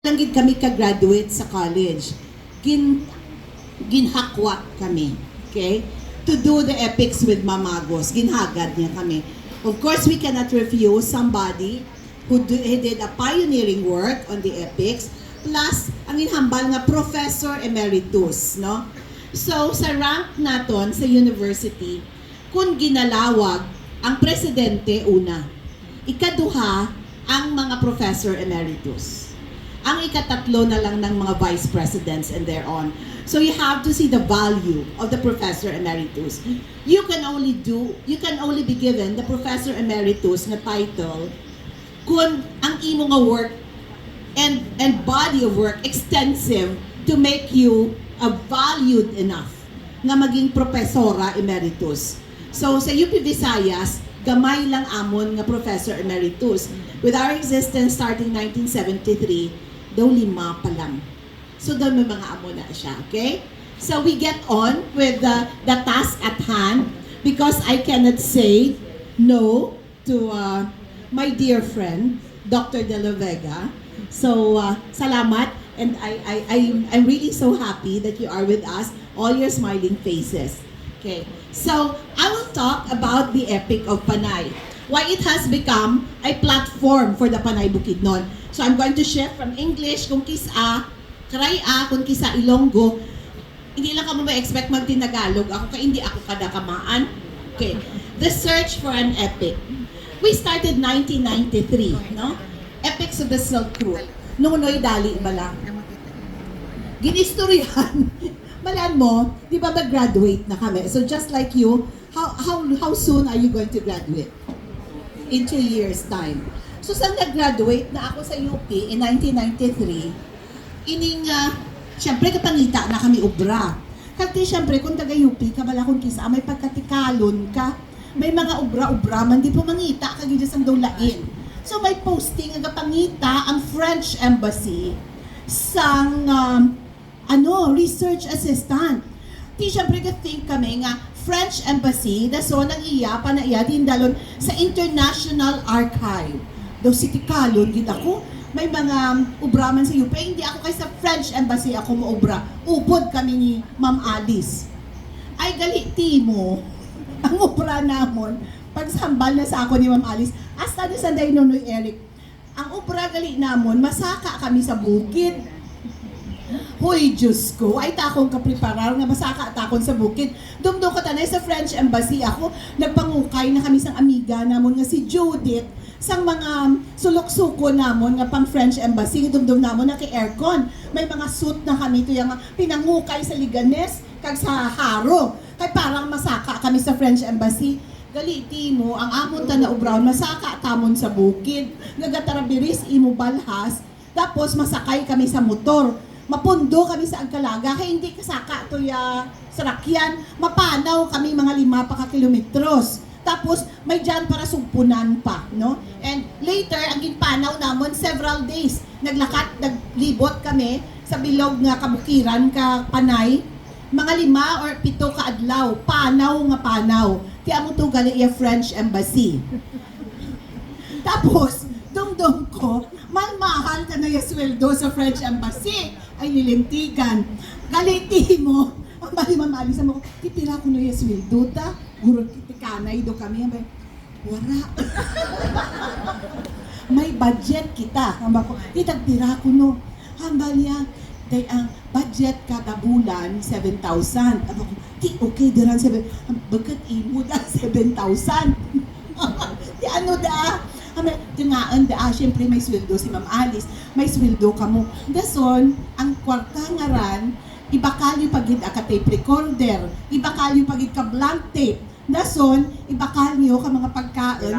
Langgit kami ka-graduate sa college. Ginhakwat kami. Okay? To do the epics with Mamagos. Ginhagad niya kami. Of course, we cannot refuse somebody who did a pioneering work on the epics. Plus, ang inhambal nga Professor Emeritus. No? So, sa rank naton sa university, kung ginalawag, ang presidente una. Ikaduha, ang mga Professor Emeritus. Ang ikatatlo na lang ng mga Vice Presidents and thereon. So you have to see the value of the Professor Emeritus. You can only be given the Professor Emeritus na title kung ang imo nga work and body of work extensive to make you valued enough na maging Professora Emeritus. So sa UP Visayas, gamay lang amon nga Professor Emeritus. With our existence starting 1973, daw 5 pa lang. So daw may mga amon na siya, okay? So we get on with the task at hand because I cannot say no to my dear friend, Dr. De La Vega. So salamat, and I'm really so happy that you are with us, all your smiling faces. Okay, so I will talk about the Epic of Panay. Why it has become a platform for the Panay Bukidnon. So I'm going to shift from English kung kisa, Karaya kung kisa Ilonggo. Hindi lang ka mo ma-expect magtinagalog ako kaya hindi ako kadakamaan. Okay, the search for an epic. We started 1993, no? Epics of the Silk Route. Nunoy dali ba lang? Ginistoryahan. Malaan mo, di ba mag-graduate na kami? So just like you, how soon are you going to graduate? In 2 years' time. So saan nag-graduate na ako sa UP in 1993, siyempre kapangita na kami ubra. Kasi siyempre kung taga-UP ka, wala kung kisa, may pagkatikalon ka, may mga ubra-ubra, man di po mangita, kagidya sang dulain. So may posting ang kapangita ang French Embassy sang research assistant. Di siyempre ka-think kami nga French Embassy, daso nang iya, panaiya, dindalon sa International Archive. Daw si Tikalon, gid ako, may mga ubraman sa UP, hindi ako kay sa French Embassy ako maubra. Upod kami ni Ma'am Alice. Ay galiti mo, ang ubra namon, pagsambal na sa ako ni Ma'am Alice, hasta na sa Nonoy Eric, ang ubra gali namon, masaka kami sa bukid. Hoy, Diyos ko, ay takong kapreparar nga masaka takon sa bukid. Dumdum ko tanay sa French Embassy ako, nagpangukay na kami sang amiga namon nga si Judith, sang mga sulok-suko namon nga pang French Embassy, dumdum namon na kay aircon. May mga suit na kami to yung pinangukay sa Liganes, kag sa Haro. Kay parang masaka kami sa French Embassy. Galiti mo, ang amon ta na ubraw, masaka tamon sa bukid. Nagatarabiris imo balhas, tapos masakay kami sa motor. Mapundo kami sa Agkalaga, kaya hindi kasaka to ya sarakyan. Mapanaw kami mga 5 pa ka kilometros. Tapos may dyan para sumpunan pa, no? And later, ang ginpanaw namon several days. Naglibot kami sa bilog nga kabukiran ka Panay. Mga 5 or 7 ka adlaw, panaw nga panaw. Kaya mo to gali iya French Embassy. Tapos, dumdum ko, mahal ka na yung sweldo sa French Embassy. Ay nilintigan. Galiti mo. Ang mali sa mo, titira ko na yung sweldo ta. Guro kitikanay do kami. Wala. May budget kita. Titagtira ko no. Hambal niya. Day ang budget kada bulan, 7,000. Okay, diran 7. Bagat imo da, 7,000. Di ano da? Tingaan da, siyempre may sweldo si Ma'am Alice, may sweldo ka mo. Dason, ang kwarta nga ran, ibakalyo pagid ka tape recorder, ibakalyo pagid ka blank tape. Dason, ibakalyo ka mga pagkain,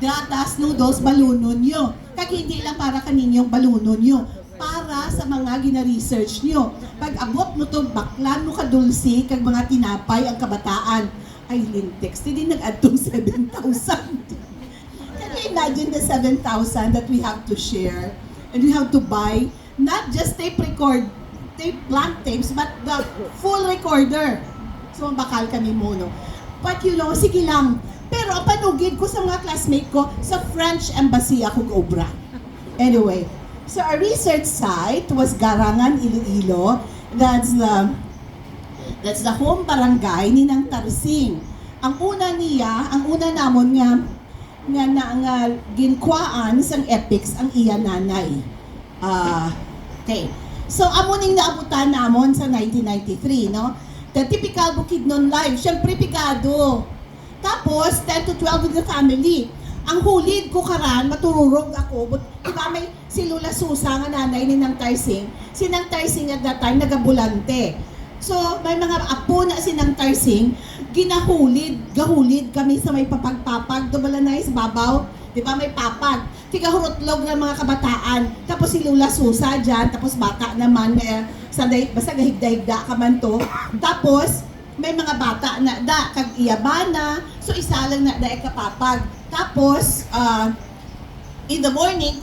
datas, noodles, balunon nyo. Kag hindi lang para kaninyong balunon nyo, para sa mga gina-research nyo. Pag abot mo to, baklan mo ka dulce, kag mga tinapay ang kabataan. Ay, lintex, hindi nag-adtong 7,000. Imagine the 7,000 that we have to share, and we have to buy not just blank tapes, but the full recorder. So bakal kami mono. But you know, sige lang. Pero panugid ko sa mga classmate ko, sa French Embassy ako obra. Anyway, So our research site was Garangan, Iloilo. That's the home barangay ni Nang Tarsing. Ang una namon nga ginkwaan sang epics ang iya nanay. Okay. So amo ning naabutan namon sa 1993, no? The typical Bukidnon life, syempre pikado. Tapos 10 to 12 with the family. Ang hulid ko karan, matururog ako. But, diba may si Lula Susa nga nanay ni Nang Tarsing. Si Nang Tarsing at that time, nagabulante. So, may mga apo na si Nang Tarsing, gahulid kami sa may papagpapag. Dumala na sa babaw. Diba may papag. Tigahurutlog ng mga kabataan. Tapos si Lula Susa dyan. Tapos bata naman, basta gahigda-higda ka man to. Tapos, may mga bata na kag iyabana. So, isa lang na kapapag. Tapos, in the morning,